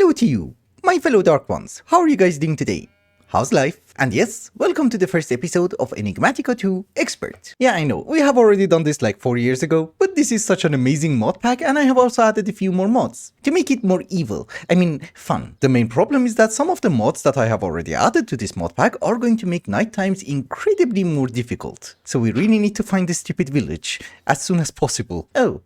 Hello to you, my fellow Dark Ones. How are you guys doing today? How's life? And yes, welcome to the first episode of Enigmatica 2 Expert. Yeah, I know, we have already done this like 4 years ago, but this is such an amazing mod pack and I have also added a few more mods to make it more evil. I mean, fun. The main problem is that some of the mods that I have already added to this mod pack are going to make night times incredibly more difficult. So we really need to find this stupid village as soon as possible. Oh.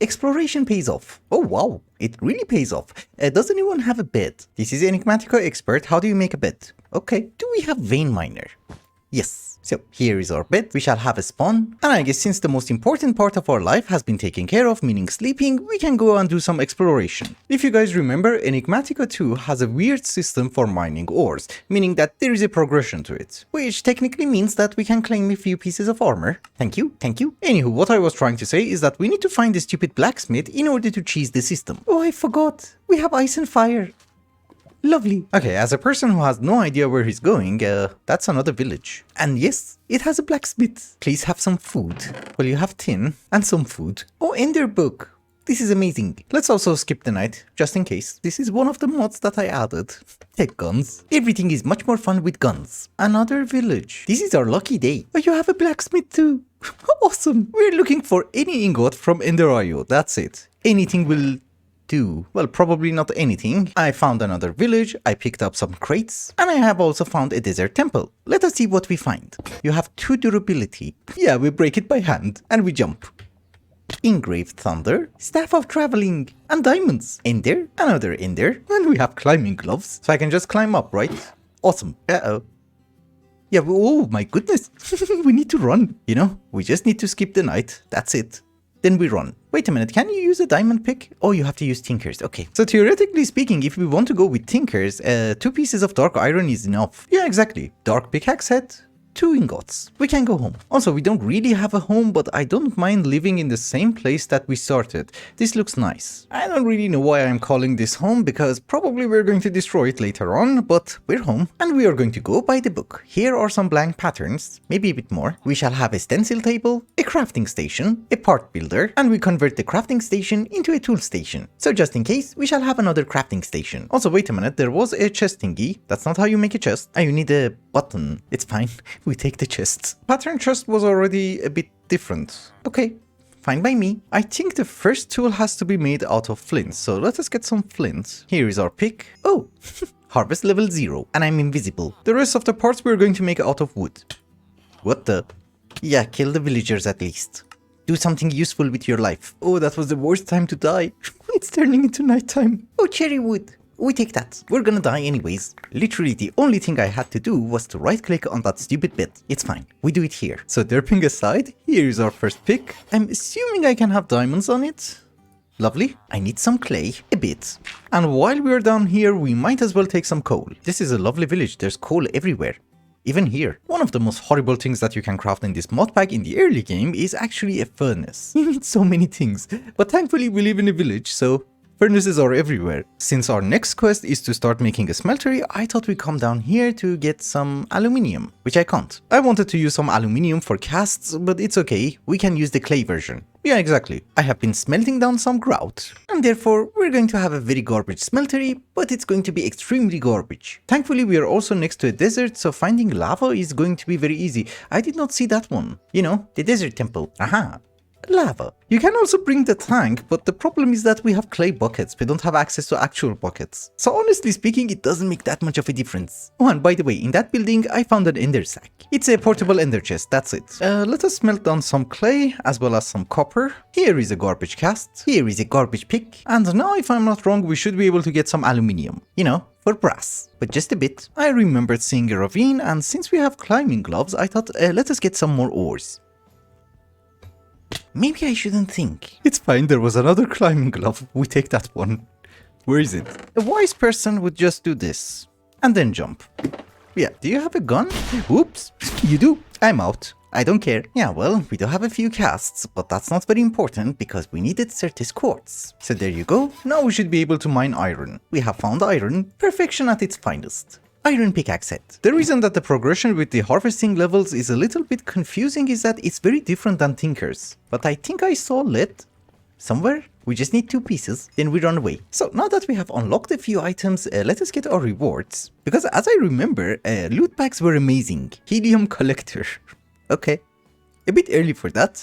Exploration pays off. Oh wow, it really pays off. Does anyone have a bed? This is Enigmatica Expert. How do you make a bed? Okay, do we have Vein Miner? Yes. So here is our bed. We shall have a spawn. And I guess since the most important part of our life has been taken care of, meaning sleeping, we can go and do some exploration. If you guys remember, Enigmatica 2 has a weird system for mining ores, meaning that there is a progression to it, which technically means that we can claim a few pieces of armor. Thank you, thank you. Anywho, what I was trying to say is that we need to find the stupid blacksmith in order to cheese the system. Oh, I forgot. We have ice and fire. Lovely. Okay, as a person who has no idea where he's going, that's another village. And yes, it has a blacksmith. Please have some food. Well, you have tin and some food. Oh, Ender book. This is amazing. Let's also skip the night, just in case. This is one of the mods that I added. Take guns. Everything is much more fun with guns. Another village. This is our lucky day. Oh, you have a blacksmith too. Awesome. We're looking for any ingot from Ender.io. That's it. Anything will do. Well, probably not anything. I found another village, I picked up some crates, and I have also found a desert temple. Let us see what we find. You have 2 durability. Yeah, we break it by hand, and we jump. Engraved thunder, staff of traveling, and diamonds. Ender, another ender, and we have climbing gloves. So I can just climb up, right? Awesome. Uh-oh. Yeah, oh my goodness. We need to run. You know, we just need to skip the night. That's it. Then we run. Wait a minute, can you use a diamond pick? Oh, you have to use tinkers, okay. So theoretically speaking, if we want to go with tinkers, 2 pieces of dark iron is enough. Yeah, exactly. Dark pickaxe set, 2 ingots. We can go home. Also, we don't really have a home, but I don't mind living in the same place that we started. This looks nice. I don't really know why I'm calling this home, because probably we're going to destroy it later on, but we're home, and we are going to go by the book. Here are some blank patterns, maybe a bit more. We shall have a stencil table, a crafting station, a part builder, and we convert the crafting station into a tool station. So just in case, we shall have another crafting station. Also, wait a minute, there was a chest thingy. That's not how you make a chest. Oh, you need a button. It's fine. We take the chests. Pattern chest was already a bit different. Okay, fine by me. I think the first tool has to be made out of flint, so let us get some flint. Here is our pick. Oh, harvest level 0, and I'm invisible. The rest of the parts we're going to make out of wood. What the? Yeah, kill the villagers at least. Do something useful with your life. Oh, that was the worst time to die. It's turning into nighttime. Oh, cherry wood. We take that. We're gonna die anyways. Literally the only thing I had to do was to right click on that stupid bit. It's fine. We do it here. So derping aside, here is our first pick. I'm assuming I can have diamonds on it. Lovely. I need some clay, a bit. And while we're down here, we might as well take some coal. This is a lovely village. There's coal everywhere. Even here. One of the most horrible things that you can craft in this mod pack in the early game is actually a furnace. You need so many things. But thankfully we live in a village, so furnaces are everywhere. Since our next quest is to start making a smeltery, I thought we'd come down here to get some aluminium, which I can't. I wanted to use some aluminium for casts, but it's okay, we can use the clay version. Yeah, exactly. I have been smelting down some grout, and therefore we're going to have a very garbage smeltery, but it's going to be extremely garbage. Thankfully, we are also next to a desert, so finding lava is going to be very easy. I did not see that one. You know, the desert temple. Aha. Lava. You can also bring the tank, but the problem is that we have clay buckets. We don't have access to actual buckets. So honestly speaking, it doesn't make that much of a difference. Oh, and by the way, in that building, I found an ender sack. It's a portable ender chest, that's it. Let us smelt down some clay, as well as some copper. Here is a garbage cast. Here is a garbage pick. And now, if I'm not wrong, we should be able to get some aluminium. You know, for brass. But just a bit. I remembered seeing a ravine, and since we have climbing gloves, I thought, let us get some more ores. Maybe I shouldn't think. It's fine, there was another climbing glove. We take that one. Where is it? A wise person would just do this. And then jump. Yeah, do you have a gun? Whoops, you do. I'm out. I don't care. Yeah, well, we do have a few casts, but that's not very important because we needed Certis quartz. So there you go. Now we should be able to mine iron. We have found iron. Perfection at its finest. Iron pickaxe set. The reason that the progression with the harvesting levels is a little bit confusing is that it's very different than Tinker's. But I think I saw lead somewhere. We just need 2 pieces, then we run away. So now that we have unlocked a few items, let us get our rewards. Because as I remember, loot packs were amazing. Helium collector. Okay. A bit early for that.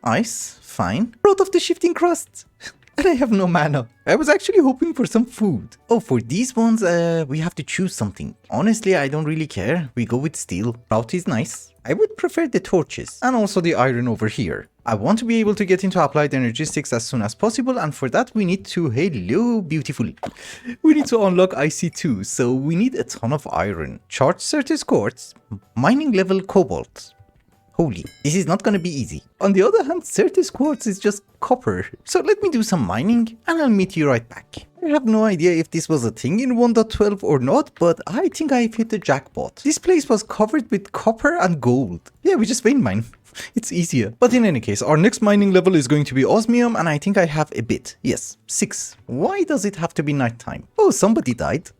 Ice, fine. Brought of the shifting crust. And I have no mana. I was actually hoping for some food. Oh, for these ones, we have to choose something. Honestly, I don't really care. We go with steel. Route is nice. I would prefer the torches. And also the iron over here. I want to be able to get into applied energistics as soon as possible. And for that, we need to... Hello, beautiful. We need to unlock IC2. So we need a ton of iron. Charged Certus quartz. Mining level cobalt. Holy, this is not gonna be easy. On the other hand, Certus quartz is just copper. So let me do some mining and I'll meet you right back. I have no idea if this was a thing in 1.12 or not, but I think I've hit the jackpot. This place was covered with copper and gold. Yeah, we just vein mine. It's easier. But in any case, our next mining level is going to be osmium and I think I have a bit. Yes, 6. Why does it have to be nighttime? Oh, somebody died.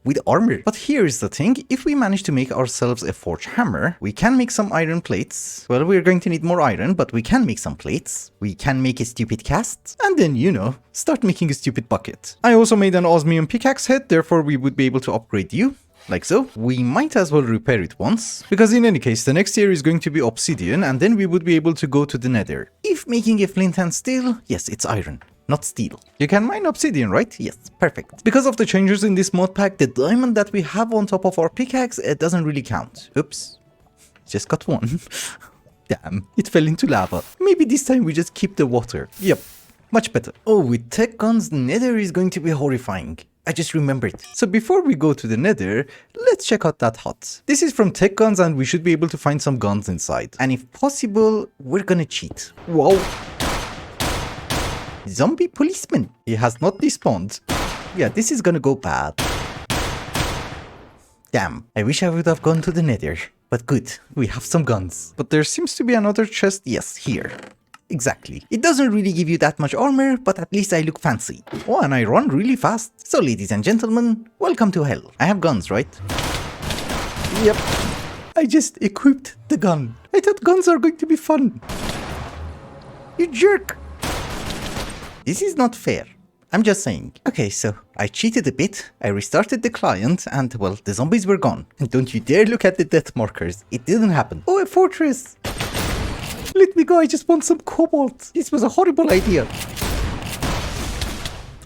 With armor. But here's the thing, if we manage to make ourselves a forge hammer, we can make some iron plates. Well, we're going to need more iron, but we can make some plates. We can make a stupid cast, and then, you know, start making a stupid bucket. I also made an osmium pickaxe head, therefore we would be able to upgrade you. Like so. We might as well repair it once, because in any case, the next tier is going to be obsidian, and then we would be able to go to the nether. If making a flint and steel, yes, it's iron. Not steel. You can mine obsidian, right? Yes, perfect. Because of the changes in this mod pack, the diamond that we have on top of our pickaxe doesn't really count. Oops. Just got one. Damn, it fell into lava. Maybe this time we just keep the water. Yep, much better. Oh, with tech guns, nether is going to be horrifying. I just remembered. So before we go to the nether, let's check out that hut. This is from Tech Guns and we should be able to find some guns inside. And if possible, we're gonna cheat. Whoa. Zombie policeman. He has not despawned. Yeah, this is gonna go bad. Damn, I wish I would have gone to the nether. But good, we have some guns. But there seems to be another chest, yes, here. Exactly. It doesn't really give you that much armor, but at least I look fancy. Oh, and I run really fast. So ladies and gentlemen, welcome to hell. I have guns, right? Yep. I just equipped the gun. I thought guns are going to be fun. You jerk. This is not fair. I'm just saying. Okay, so I cheated a bit, I restarted the client, and well, the zombies were gone. And don't you dare look at the death markers. It didn't happen. Oh, a fortress! Let me go, I just want some cobalt. This was a horrible idea.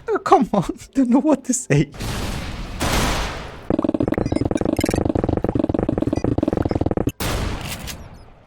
Oh, come on, don't know what to say.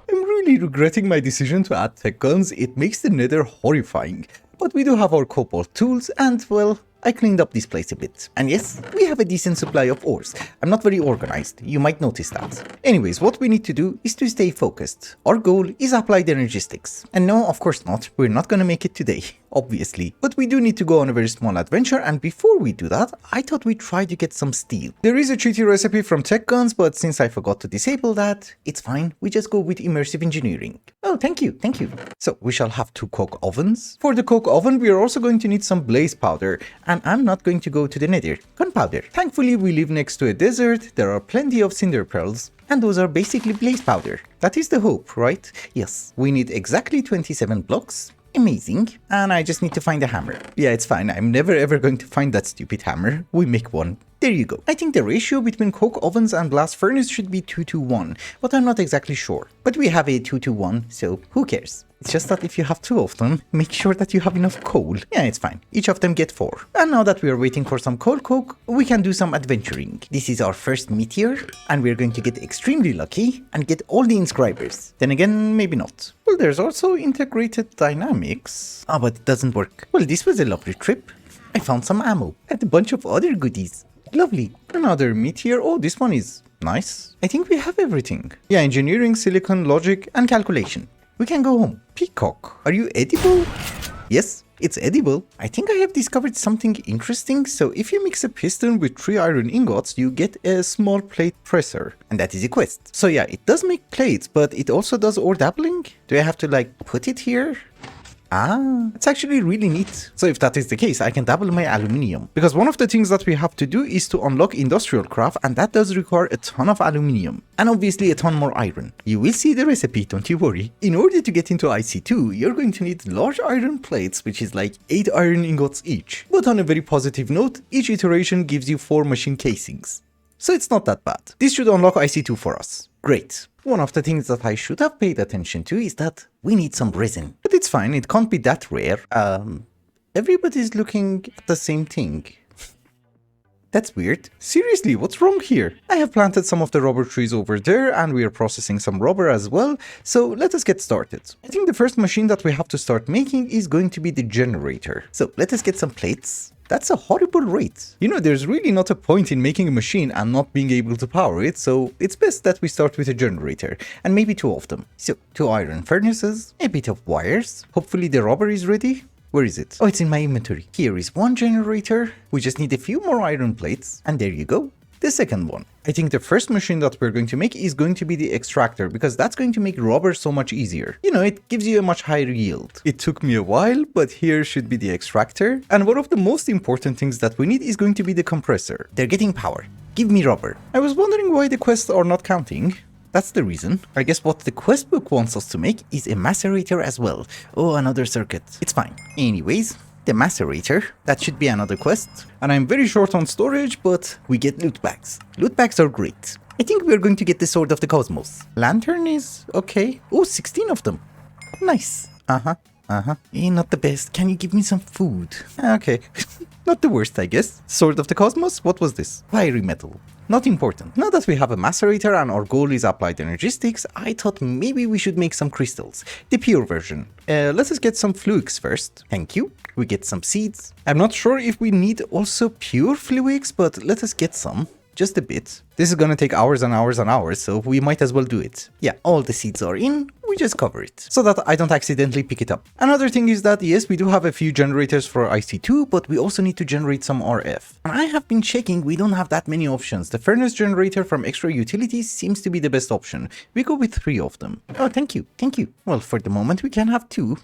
I'm really regretting my decision to add tech guns. It makes the nether horrifying. But we do have our cobalt tools and, well, I cleaned up this place a bit. And yes, we have a decent supply of ores. I'm not very organized, you might notice that. Anyways, what we need to do is to stay focused. Our goal is applied energistics. And no, of course not, we're not gonna make it today, obviously. But we do need to go on a very small adventure, and before we do that, I thought we'd try to get some steel. There is a cheaty recipe from Tech Guns, but since I forgot to disable that, it's fine, we just go with immersive engineering. Oh, thank you, thank you. So, we shall have 2 coke ovens. For the coke oven, we are also going to need some blaze powder, and I'm not going to go to the nether. Gunpowder. Thankfully, we live next to a desert, there are plenty of cinder pearls, and those are basically blaze powder. That is the hope, right? Yes, we need exactly 27 blocks. Amazing. And I just need to find a hammer. Yeah, it's fine. I'm never ever going to find that stupid hammer. We make one. There you go. I think the ratio between coke ovens and blast furnace should be 2:1, but I'm not exactly sure. But we have a 2:1, so who cares? It's just that if you have 2 of them, make sure that you have enough coal. Yeah, it's fine. Each of them get 4. And now that we are waiting for some coal coke, we can do some adventuring. This is our first meteor, and we're going to get extremely lucky and get all the inscribers. Then again, maybe not. Well, there's also integrated dynamics. Ah, but it doesn't work. Well, this was a lovely trip. I found some ammo and a bunch of other goodies. Lovely. Another meteor. Oh, this one is nice. I think we have everything. Yeah, engineering, silicon, logic, and calculation. We can go home. Peacock. Are you edible? Yes, it's edible. I think I have discovered something interesting. So if you mix a piston with 3 iron ingots, you get a small plate presser. And that is a quest. So yeah, it does make plates, but it also does ore dabbling. Do I have to like put it here? Ah, it's actually really neat. So if that is the case, I can double my aluminium. Because one of the things that we have to do is to unlock industrial craft, and that does require a ton of aluminium. And obviously a ton more iron. You will see the recipe, don't you worry. In order to get into IC2, you're going to need large iron plates, which is like 8 iron ingots each. But on a very positive note, each iteration gives you 4 machine casings. So it's not that bad. This should unlock IC2 for us. Great. One of the things that I should have paid attention to is that we need some resin. But it's fine, it can't be that rare. Everybody's looking at the same thing. That's weird. Seriously, what's wrong here? I have planted some of the rubber trees over there and we are processing some rubber as well. So let us get started. I think the first machine that we have to start making is going to be the generator. So let us get some plates. That's a horrible rate. You know, there's really not a point in making a machine and not being able to power it, so it's best that we start with a generator, and maybe 2 of them. So, 2 iron furnaces, a bit of wires, hopefully the rubber is ready. Where is it? Oh, it's in my inventory. Here is 1 generator, we just need a few more iron plates, and there you go. The second one. I think the first machine that we're going to make is going to be the extractor, because that's going to make rubber so much easier. You know, it gives you a much higher yield. It took me a while, but here should be the extractor. And one of the most important things that we need is going to be the compressor. They're getting power. Give me rubber. I was wondering why the quests are not counting. That's the reason. I guess what the quest book wants us to make is a macerator as well. Oh, another circuit. It's fine. Anyways, the macerator, that should be another quest. And I'm very short on storage, but we get loot bags. Loot bags are great. I think we're going to get the Sword of the Cosmos. Lantern is okay. Oh, 16 of them. Nice. Not the best. Can you give me some food? Okay. Not the worst, I guess. Sword of the Cosmos? What was this? Fiery metal. Not important. Now that we have a macerator and our goal is applied energistics, I thought maybe we should make some crystals. The pure version. Let us get some fluics first. Thank you. We get some seeds. I'm not sure if we need also pure fluics, but let us get some. Just a bit. This is gonna take hours and hours and hours, so we might as well do it. Yeah, all the seeds are in, we just cover it, so that I don't accidentally pick it up. Another thing is that, yes, we do have a few generators for IC2, but we also need to generate some RF. And I have been checking, we don't have that many options. The furnace generator from extra utilities seems to be the best option. We go with 3 of them. Oh, thank you, thank you. Well, for the moment we can have 2.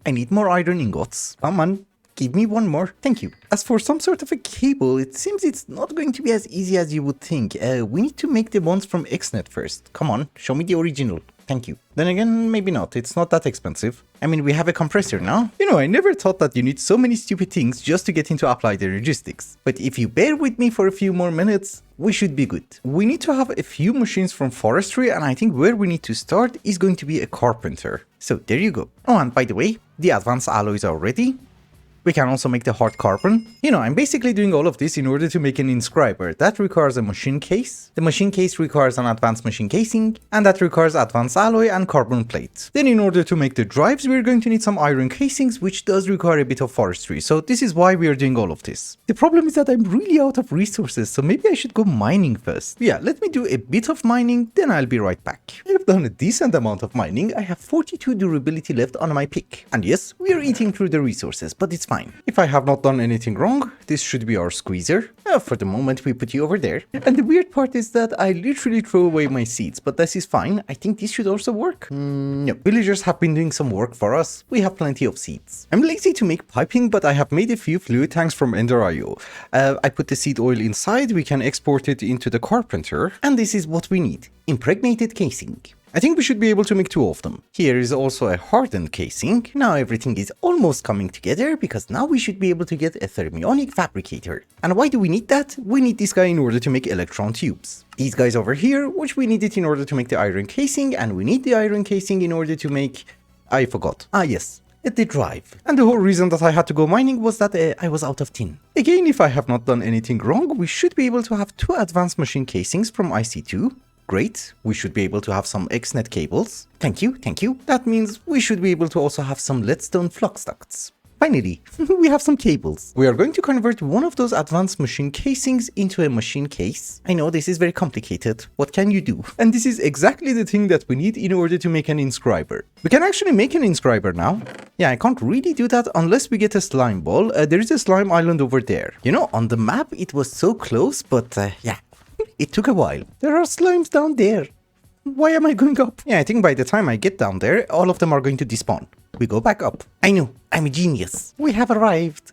I need more iron ingots. Come on. Give me 1 more. Thank you. As for some sort of a cable, it seems it's not going to be as easy as you would think. We need to make the ones from XNet first. Come on, show me the original. Thank you. Then again, maybe not. It's not that expensive. I mean, we have a compressor now. You know, I never thought that you need so many stupid things just to get into applied energistics. But if you bear with me for a few more minutes, we should be good. We need to have a few machines from forestry, and I think where we need to start is going to be a carpenter. So there you go. Oh, and by the way, the advanced alloys are ready. We can also make the hard carbon. You know, I'm basically doing all of this in order to make an inscriber. That requires a machine case. The machine case requires an advanced machine casing, and that requires advanced alloy and carbon plates. Then in order to make the drives, we're going to need some iron casings, which does require a bit of forestry. So this is why we are doing all of this. The problem is that I'm really out of resources, so maybe I should go mining first. Yeah, let me do a bit of mining, then I'll be right back. I've done a decent amount of mining. I have 42 durability left on my pick. And yes, we are eating through the resources, but it's fine. If I have not done anything wrong, this should be our squeezer. For the moment, we put you over there. And the weird part is that I literally throw away my seeds, but this is fine. I think this should also work. No, villagers have been doing some work for us. We have plenty of seeds. I'm lazy to make piping, but I have made a few fluid tanks from Ender.io. I put the seed oil inside, we can export it into the carpenter, and this is what we need. Impregnated casing. I think we should be able to make 2 of them. Here is also a hardened casing. Now everything is almost coming together because now we should be able to get a thermionic fabricator. And why do we need that? We need this guy in order to make electron tubes. These guys over here, which we need it in order to make the iron casing, and we need the iron casing in order to make... I forgot. Ah yes, the drive. And the whole reason that I had to go mining was that I was out of tin. Again, if I have not done anything wrong, we should be able to have 2 advanced machine casings from IC2. Great, we should be able to have some XNet cables. Thank you, thank you. That means we should be able to also have some leadstone flux ducts. Finally, we have some cables. We are going to convert one of those advanced machine casings into a machine case. I know this is very complicated. What can you do? And this is exactly the thing that we need in order to make an inscriber. We can actually make an inscriber now. Yeah, I can't really do that unless we get a slime ball. There is a slime island over there. You know, on the map it was so close, but yeah. It took a while. There are slimes down there. Why am I going up? Yeah, I think by the time I get down there, all of them are going to despawn. We go back up. I know, I'm a genius. We have arrived.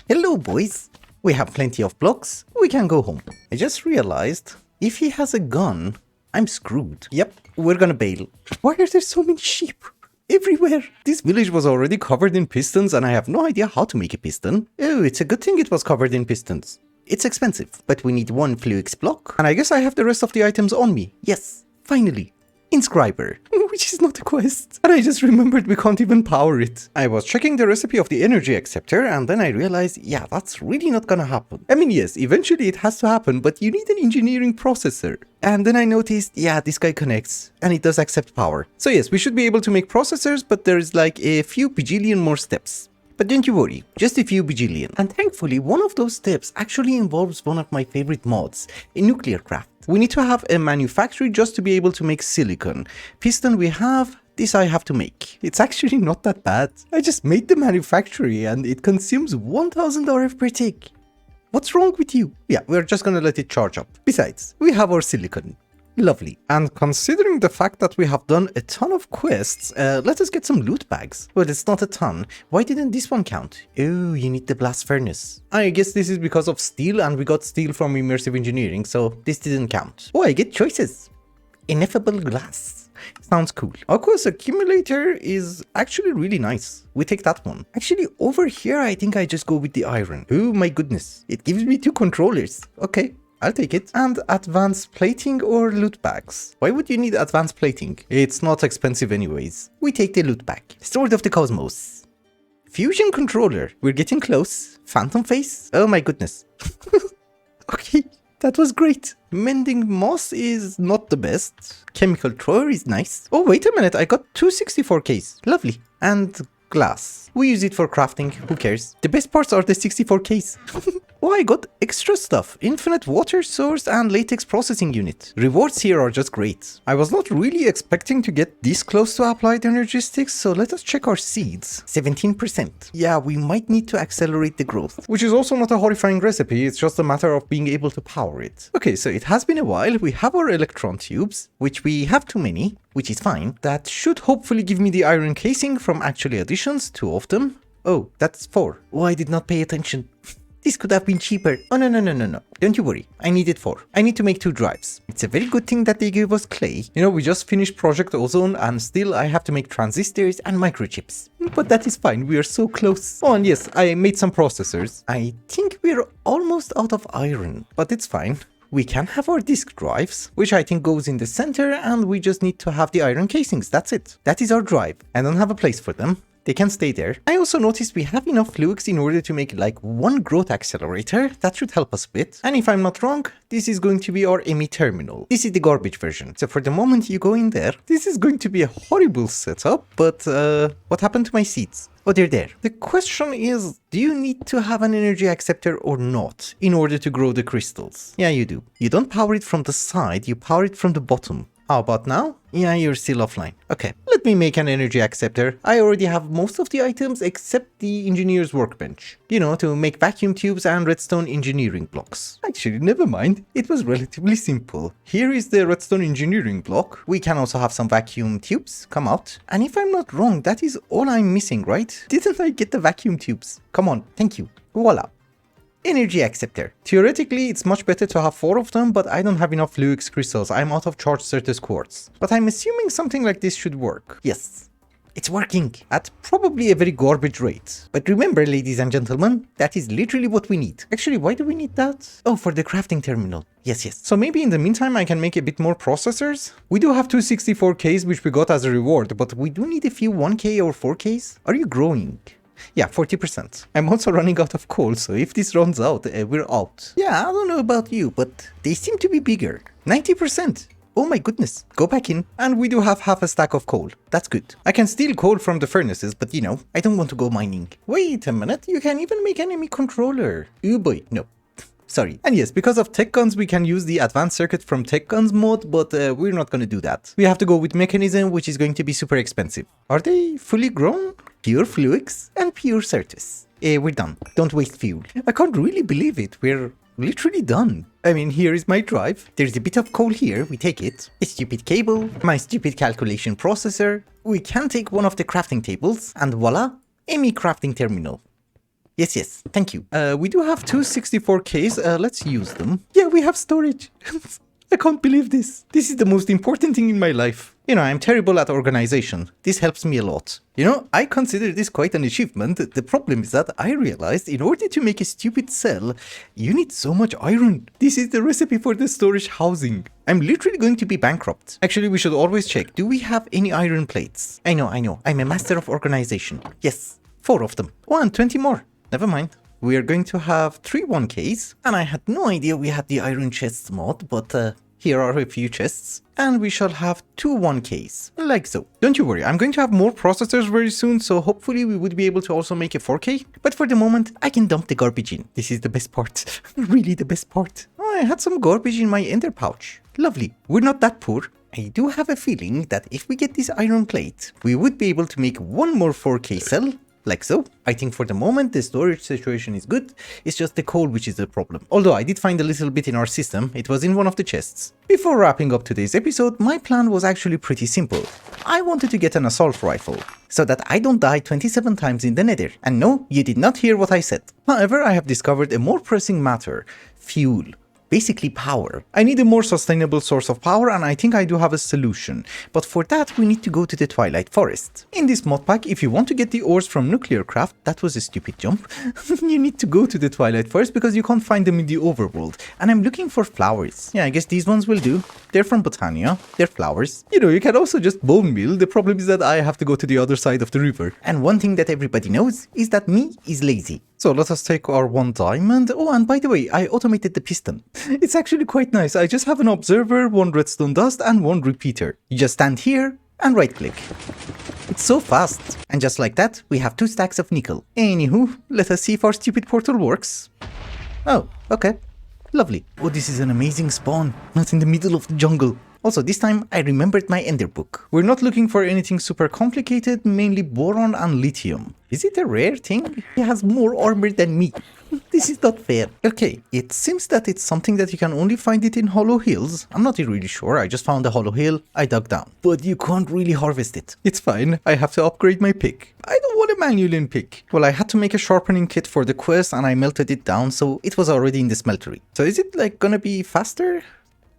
Hello, boys. We have plenty of blocks. We can go home. I just realized, if he has a gun, I'm screwed. Yep, we're gonna bail. Why are there so many sheep? Everywhere. This village was already covered in pistons and I have no idea how to make a piston. Oh, it's a good thing it was covered in pistons. It's expensive, but we need one Fluix block. And I guess I have the rest of the items on me. Yes, finally. Inscriber, which is not a quest. And I just remembered we can't even power it. I was checking the recipe of the energy acceptor and then I realized, yeah, that's really not gonna happen. I mean, yes, eventually it has to happen, but you need an engineering processor. And then I noticed, yeah, this guy connects and it does accept power. So yes, we should be able to make processors, but there's like a few bajillion more steps. But don't you worry, just a few bajillion. And thankfully, one of those steps actually involves one of my favorite mods, a nuclear craft. We need to have a manufactory just to be able to make silicon. Piston we have, this I have to make. It's actually not that bad. I just made the manufactory and it consumes 1000 RF per tick. What's wrong with you? Yeah, we're just gonna let it charge up. Besides, we have our silicon. Lovely. And considering the fact that we have done a ton of quests, let us get some loot bags. Well, it's not a ton. Why didn't this one count? Oh, you need the blast furnace. I guess this is because of steel and we got steel from immersive engineering, so this didn't count. Oh, I get choices. Ineffable glass. Sounds cool. Aqua's accumulator is actually really nice. We take that one. Actually, over here, I think I just go with the iron. Oh my goodness. It gives me 2 controllers. Okay. I'll take it. And advanced plating or loot bags? Why would you need advanced plating? It's not expensive anyways. We take the loot bag. Sword of the Cosmos. Fusion controller. We're getting close. Phantom face. Oh my goodness. Okay, that was great. Mending moss is not the best. Chemical thrower is nice. Oh, wait a minute. I got 2 64Ks. Lovely. And glass. We use it for crafting. Who cares? The best parts are the 64Ks. Oh, I got extra stuff. Infinite water source and latex processing unit. Rewards here are just great. I was not really expecting to get this close to applied energistics, so let us check our seeds. 17%. Yeah, we might need to accelerate the growth. Which is also not a horrifying recipe, it's just a matter of being able to power it. Okay, so it has been a while. We have our electron tubes, which we have too many, which is fine. That should hopefully give me the iron casing from actually additions, 2 of them. Oh, that's 4. Oh, I did not pay attention. This could have been cheaper. Oh, no. Don't you worry. I needed 4. I need to make 2 drives. It's a very good thing that they gave us clay. You know, we just finished Project Ozone and still I have to make transistors and microchips. But that is fine. We are so close. Oh, and yes, I made some processors. I think we're almost out of iron, but it's fine. We can have our disk drives, which I think goes in the center, and we just need to have the iron casings. That's it. That is our drive. I don't have a place for them. They can stay there. I also noticed we have enough Fluix in order to make like 1 growth accelerator. That should help us a bit. And if I'm not wrong, this is going to be our ME terminal. This is the garbage version. So for the moment you go in there, this is going to be a horrible setup, but what happened to my seeds? Oh, they're there. The question is, do you need to have an energy acceptor or not in order to grow the crystals? Yeah, you do. You don't power it from the side, you power it from the bottom. How about now? Yeah, you're still offline. Okay, let me make an energy acceptor. I already have most of the items except the engineer's workbench. You know, to make vacuum tubes and redstone engineering blocks. Actually, never mind. It was relatively simple. Here is the redstone engineering block. We can also have some vacuum tubes come out. And if I'm not wrong, that is all I'm missing, right? Didn't I get the vacuum tubes? Come on, thank you. Voila. Energy acceptor. Theoretically, it's much better to have 4 of them, but I don't have enough Fluix crystals. I'm out of charged Certus quartz. But I'm assuming something like this should work. Yes, it's working at probably a very garbage rate. But remember, ladies and gentlemen, that is literally what we need. Actually, why do we need that? Oh, for the crafting terminal. Yes. So maybe in the meantime, I can make a bit more processors. We do have 2 64Ks, which we got as a reward, but we do need a few 1K or 4Ks. Are you growing? Yeah, 40%. I'm also running out of coal, so if this runs out, we're out. Yeah, I don't know about you, but they seem to be bigger. 90%. Oh my goodness. Go back in. And we do have half a stack of coal. That's good. I can steal coal from the furnaces, but you know, I don't want to go mining. Wait a minute, you can even make enemy controller. Oh boy, no. Sorry. And yes, because of tech guns, we can use the advanced circuit from tech guns mod, but we're not going to do that. We have to go with mechanism, which is going to be super expensive. Are they fully grown? Pure Fluix and pure Certus. We're done. Don't waste fuel. I can't really believe it. We're literally done. I mean, here is my drive. There's a bit of coal here, we take it. A stupid cable, my stupid calculation processor. We can take one of the crafting tables, and voila, ME crafting terminal. Yes, thank you. We do have two 64Ks, let's use them. Yeah, we have storage. I can't believe this. This is the most important thing in my life. You know, I'm terrible at organization. This helps me a lot. You know, I consider this quite an achievement. The problem is that I realized in order to make a stupid cell, you need so much iron. This is the recipe for the storage housing. I'm literally going to be bankrupt. Actually, we should always check. Do we have any iron plates? I know. I'm a master of organization. Yes, 4 of them. Oh, and 20 more. Never mind. We are going to have 3 1Ks, and I had no idea we had the iron chests mod, but here are a few chests, and we shall have 2 1Ks, like so. Don't you worry, I'm going to have more processors very soon, so hopefully we would be able to also make a 4K, but for the moment, I can dump the garbage in. This is the best part, really the best part. Oh, I had some garbage in my ender pouch. Lovely. We're not that poor. I do have a feeling that if we get this iron plate, we would be able to make one more 4K cell, like so. I think for the moment the storage situation is good, it's just the coal which is the problem. Although I did find a little bit in our system, it was in one of the chests. Before wrapping up today's episode, my plan was actually pretty simple. I wanted to get an assault rifle, so that I don't die 27 times in the nether. And no, you did not hear what I said. However, I have discovered a more pressing matter: fuel. Basically power. I need a more sustainable source of power, and I think I do have a solution. But for that we need to go to the Twilight Forest. In this mod pack, if you want to get the ores from nuclear craft, that was a stupid jump, you need to go to the Twilight Forest because you can't find them in the overworld. And I'm looking for flowers. Yeah, I guess these ones will do. They're from Botania. They're flowers. You know, you can also just bone meal. The problem is that I have to go to the other side of the river. And one thing that everybody knows is that me is lazy. So let us take our 1 diamond. Oh, and by the way, I automated the piston. It's actually quite nice. I just have an observer, 1 redstone dust, and 1 repeater. You just stand here and right click. It's so fast. And just like that, we have 2 stacks of nickel. Anywho, let us see if our stupid portal works. Oh, okay. Lovely. Oh, this is an amazing spawn. Not in the middle of the jungle. Also, this time I remembered my ender book. We're not looking for anything super complicated, mainly boron and lithium. Is it a rare thing? He has more armor than me. This is not fair. Okay, it seems that it's something that you can only find it in hollow hills. I'm not really sure, I just found a hollow hill, I dug down. But you can't really harvest it. It's fine, I have to upgrade my pick. I don't want a manual pick. Well, I had to make a sharpening kit for the quest and I melted it down, so it was already in the smeltery. So is it like gonna be faster?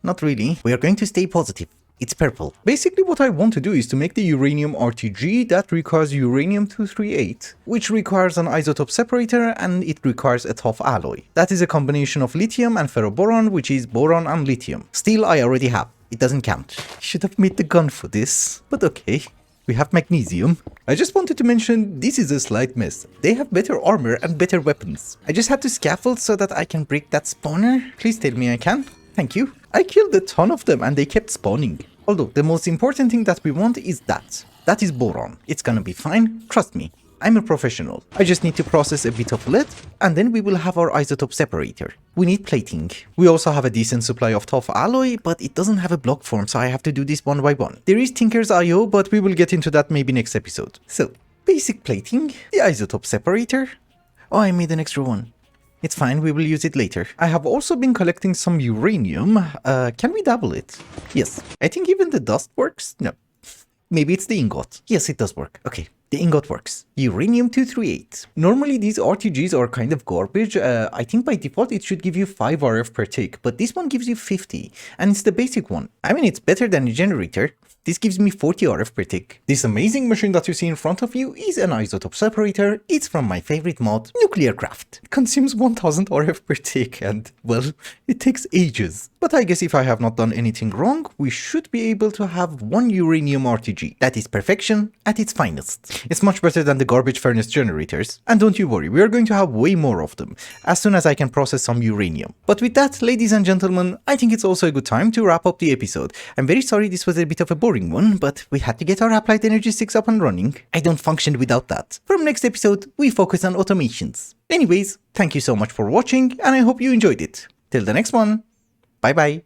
Not really. We are going to stay positive. It's purple. Basically what I want to do is to make the uranium RTG that requires uranium-238, which requires an isotope separator and it requires a tough alloy. That is a combination of lithium and ferroboron, which is boron and lithium. Steel I already have. It doesn't count. Should have made the gun for this, but okay. We have magnesium. I just wanted to mention this is a slight mess. They have better armor and better weapons. I just had to scaffold so that I can break that spawner. Please tell me I can. Thank you. I killed a ton of them and they kept spawning. Although the most important thing that we want is that. That is boron. It's gonna be fine, trust me. I'm a professional. I just need to process a bit of lead and then we will have our isotope separator. We need plating. We also have a decent supply of tough alloy, but it doesn't have a block form, so I have to do this one by one. There is Tinker's IO, but we will get into that maybe next episode. So, basic plating, the isotope separator. Oh, I made an extra one. It's fine, we will use it later. I have also been collecting some uranium. Can we double it? Yes. I think even the dust works? No. Maybe it's the ingot. Yes, it does work. Okay, the ingot works. Uranium-238. Normally these RTGs are kind of garbage. I think by default it should give you 5 RF per tick, but this one gives you 50. And it's the basic one. I mean, it's better than a generator. This gives me 40 RF per tick. This amazing machine that you see in front of you is an isotope separator. It's from my favorite mod, Nuclear Craft. It consumes 1000 RF per tick and, well, it takes ages. But I guess if I have not done anything wrong, we should be able to have 1 uranium RTG. That is perfection at its finest. It's much better than the garbage furnace generators. And don't you worry, we are going to have way more of them, as soon as I can process some uranium. But with that, ladies and gentlemen, I think it's also a good time to wrap up the episode. I'm very sorry this was a bit of a boring one, but we had to get our Applied Energy 6 up and running. I don't function without that. From next episode, we focus on automations. Anyways, thank you so much for watching, and I hope you enjoyed it. Till the next one, bye bye.